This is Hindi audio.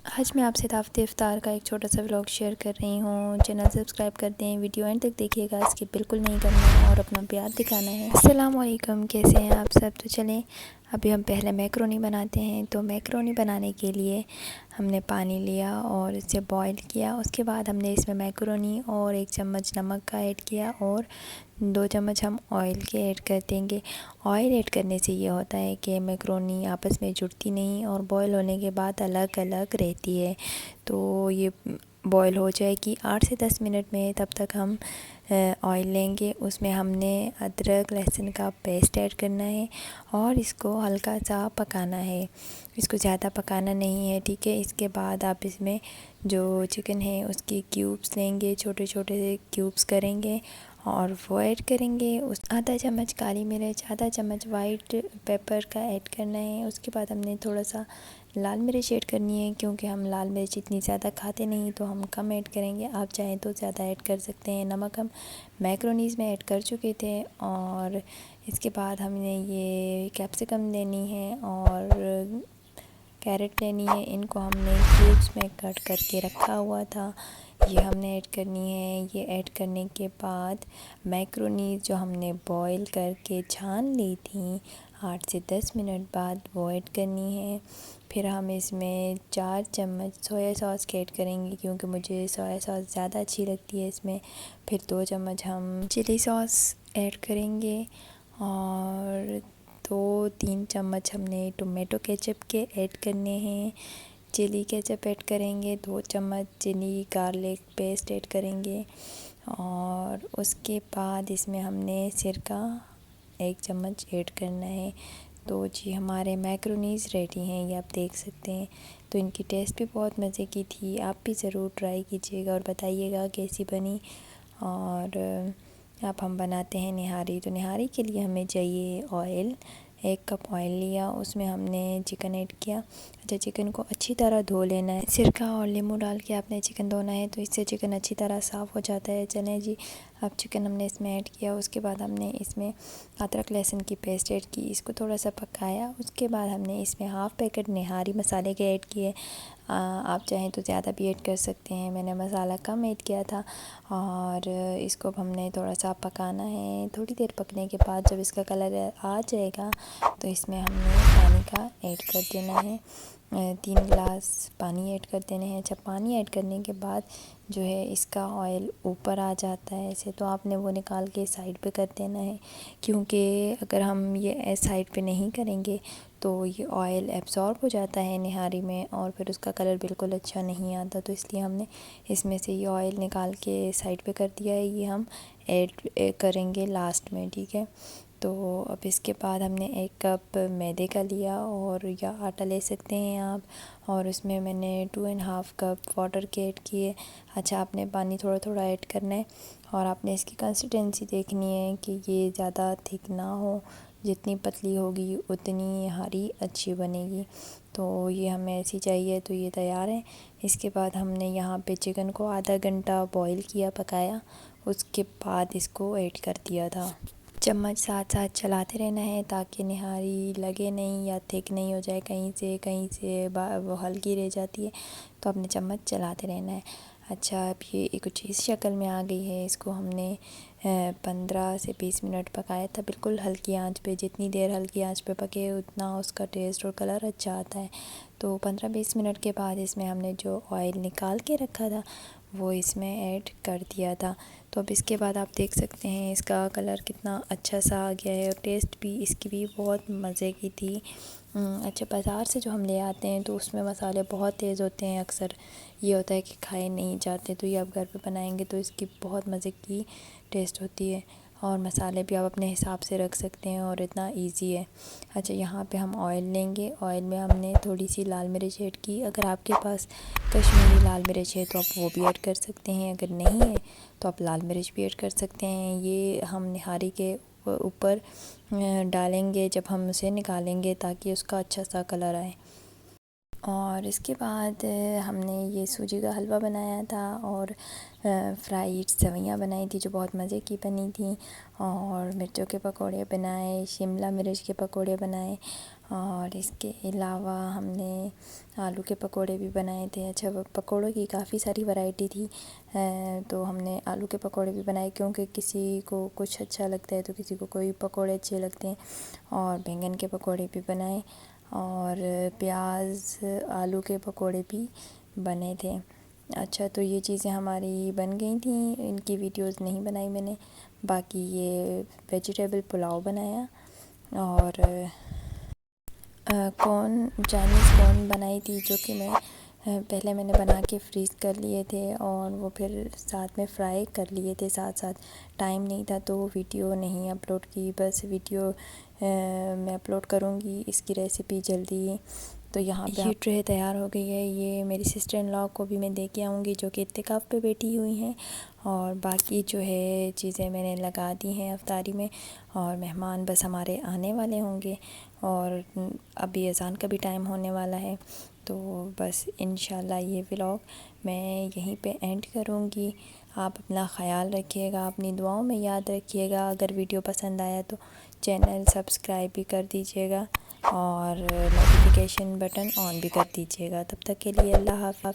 आज मैं आपसे दावत इफ्तार का एक छोटा सा व्लॉग शेयर कर रही हूँ। चैनल सब्सक्राइब कर दें, वीडियो एंड तक देखिएगा, स्किप बिल्कुल नहीं करना है और अपना प्यार दिखाना है। अस्सलाम वालेकुम, कैसे हैं आप सब। तो चलें अभी हम पहले मैक्रोनी बनाते हैं। तो मैक्रोनी बनाने के लिए हमने पानी लिया और इसे बॉईल किया। उसके बाद हमने इसमें मैक्रोनी और 1 चम्मच नमक का ऐड किया और 2 चम्मच हम ऑयल के ऐड कर देंगे। ऑयल ऐड करने से ये होता है कि मैक्रोनी आपस में जुड़ती नहीं और बॉईल होने के बाद अलग अलग रहती है। तो ये बॉईल हो जाएगी 8 से 10 मिनट में। तब तक हम ऑयल लेंगे, उसमें हमने अदरक लहसुन का पेस्ट ऐड करना है और इसको हल्का सा पकाना है। इसको ज़्यादा पकाना नहीं है, ठीक है। इसके बाद आप इसमें जो चिकन है उसके क्यूब्स लेंगे, छोटे छोटे से क्यूब्स करेंगे और वो ऐड करेंगे। उस आधा चम्मच काली मिर्च, आधा चम्मच वाइट पेपर का ऐड करना है। उसके बाद हमने थोड़ा सा लाल मिर्च ऐड करनी है, क्योंकि हम लाल मिर्च इतनी ज़्यादा खाते नहीं तो हम कम ऐड करेंगे। आप चाहें तो ज़्यादा ऐड कर सकते हैं। नमक हम मैक्रोनीज़ में ऐड कर चुके थे। और इसके बाद हमने ये कैप्सिकम लेनी है और कैरेट लेनी है। इनको हमने क्यूब्स में कट करके रखा हुआ था, ये हमने ऐड करनी है। ये ऐड करने के बाद मैक्रोनी जो हमने बॉईल करके छान ली थी 8 से 10 मिनट बाद वो ऐड करनी है। फिर हम इसमें 4 चम्मच सोया सॉस के ऐड करेंगे, क्योंकि मुझे सोया सॉस ज़्यादा अच्छी लगती है इसमें। फिर 2 चम्मच हम चिली सॉस ऐड करेंगे और 2-3 चम्मच हमने टोमेटो केचप के ऐड करने हैं। चिली केचप ऐड करेंगे, 2 चम्मच चिली गार्लिक पेस्ट ऐड करेंगे और उसके बाद इसमें हमने सिरका 1 चम्मच ऐड करना है। तो जी हमारे मैक्रोनीज़ रेडी हैं, ये आप देख सकते हैं। तो इनकी टेस्ट भी बहुत मज़े की थी। आप भी ज़रूर ट्राई कीजिएगा और बताइएगा कैसी बनी। और अब हम बनाते हैं निहारी। तो निहारी के लिए हमें चाहिए ऑयल। 1 कप ऑयल लिया, उसमें हमने चिकन ऐड किया। अच्छा, चिकन को अच्छी तरह धो लेना है। सिरका और नींबू डाल के आपने चिकन धोना है, तो इससे चिकन अच्छी तरह साफ़ हो जाता है। चलें जी, अब चिकन हमने इसमें ऐड किया। उसके बाद हमने इसमें अदरक लहसुन की पेस्ट ऐड की, इसको थोड़ा सा पकाया। उसके बाद हमने इसमें हाफ़ पैकेट निहारी मसाले के ऐड किए। आप चाहें तो ज़्यादा भी ऐड कर सकते हैं, मैंने मसाला कम ऐड किया था। और इसको हमने थोड़ा सा पकाना है। थोड़ी देर पकने के बाद जब इसका कलर आ जाएगा तो इसमें हमने पानी का ऐड कर देना है। 3 गिलास पानी ऐड कर देने हैं। जब पानी ऐड करने के बाद जो है इसका ऑयल ऊपर आ जाता है ऐसे, तो आपने वो निकाल के साइड पे कर देना है, क्योंकि अगर हम ये साइड पे नहीं करेंगे तो ये ऑयल एब्ज़ॉर्ब हो जाता है निहारी में और फिर उसका कलर बिल्कुल अच्छा नहीं आता। तो इसलिए हमने इसमें से ये ऑयल निकाल के साइड पे कर दिया है। ये हम ऐड करेंगे लास्ट में, ठीक है। तो अब इसके बाद हमने 1 कप मैदे का लिया, और या आटा ले सकते हैं आप, और उसमें मैंने 2.5 कप वाटर के ऐड किए। अच्छा, आपने पानी थोड़ा थोड़ा ऐड करना है और आपने इसकी कंसिस्टेंसी देखनी है कि ये ज़्यादा थिक ना हो। जितनी पतली होगी उतनी हारी अच्छी बनेगी। तो ये हमें ऐसी चाहिए। तो ये तैयार है। इसके बाद हमने यहाँ पे चिकन को आधा घंटा बॉईल किया, पकाया। उसके बाद इसको ऐड कर दिया था। चम्मच साथ साथ चलाते रहना है ताकि निहारी लगे नहीं या थिक नहीं हो जाए, कहीं से वो हल्की रह जाती है, तो अपने चम्मच चलाते रहना है। अच्छा, अब ये कुछ इस शक्ल में आ गई है। इसको हमने 15 से 20 मिनट पकाया था, बिल्कुल हल्की आंच पे। जितनी देर हल्की आंच पे पके उतना उसका टेस्ट और कलर अच्छा आता है। तो 15-20 मिनट के बाद इसमें हमने जो ऑयल निकाल के रखा था वो इसमें ऐड कर दिया था। तो अब इसके बाद आप देख सकते हैं इसका कलर कितना अच्छा सा आ गया है और टेस्ट भी इसकी भी बहुत मज़े की थी। अच्छा, बाज़ार से जो हम ले आते हैं तो उसमें मसाले बहुत तेज़ होते हैं, अक्सर ये होता है कि खाए नहीं जाते। तो ये आप घर पे बनाएंगे तो इसकी बहुत मज़े की टेस्ट होती है और मसाले भी आप अपने हिसाब से रख सकते हैं और इतना इजी है। अच्छा, यहाँ पे हम ऑयल लेंगे। ऑयल में हमने थोड़ी सी लाल मिर्च ऐड की। अगर आपके पास कश्मीरी लाल मिर्च है तो आप वो भी ऐड कर सकते हैं, अगर नहीं है तो आप लाल मिर्च भी ऐड कर सकते हैं। ये हम निहारी के ऊपर डालेंगे जब हम उसे निकालेंगे, ताकि उसका अच्छा सा कलर आए। और इसके बाद हमने ये सूजी का हलवा बनाया था और फ्राइड सेवइयाँ बनाई थी जो बहुत मज़े की बनी थी, और मिर्चों के पकोड़े बनाए, शिमला मिर्च के पकोड़े बनाए। और इसके अलावा हमने आलू के पकोड़े भी बनाए थे। अच्छा, पकोड़ों की काफ़ी सारी वैरायटी थी, तो हमने आलू के पकोड़े भी बनाए, क्योंकि किसी को कुछ अच्छा लगता है तो किसी को कोई पकोड़े अच्छे लगते हैं। और बैंगन के पकोड़े भी बनाए और प्याज आलू के पकोड़े भी बने थे। अच्छा, तो ये चीज़ें हमारी बन गई थी, इनकी वीडियोस नहीं बनाई मैंने। बाकी ये वेजिटेबल पुलाव बनाया और चाइनीज़ कॉर्न बनाई थी, जो कि पहले मैंने बना के फ्रीज़ कर लिए थे और वो फिर साथ में फ्राई कर लिए थे साथ साथ। टाइम नहीं था तो वीडियो नहीं अपलोड की, बस वीडियो मैं अपलोड करूँगी इसकी रेसिपी जल्दी। तो यहाँ पे ये ट्रे तैयार हो गई है। ये मेरी सिस्टर इन लॉ को भी मैं दे के आऊँगी, जो कि इत्तिकाफ़ पे बैठी हुई हैं। और बाकी जो है चीज़ें मैंने लगा दी हैं अफ्तारी में, और मेहमान बस हमारे आने वाले होंगे और अभी अज़ान का भी टाइम होने वाला है। तो बस इंशाल्लाह ये व्लॉग मैं यहीं पे एंड करूँगी। आप अपना ख़याल रखिएगा, अपनी दुआओं में याद रखिएगा। अगर वीडियो पसंद आया तो चैनल सब्सक्राइब भी कर दीजिएगा और नोटिफिकेशन बटन ऑन भी कर दीजिएगा। तब तक के लिए अल्लाह हाफ़िज़।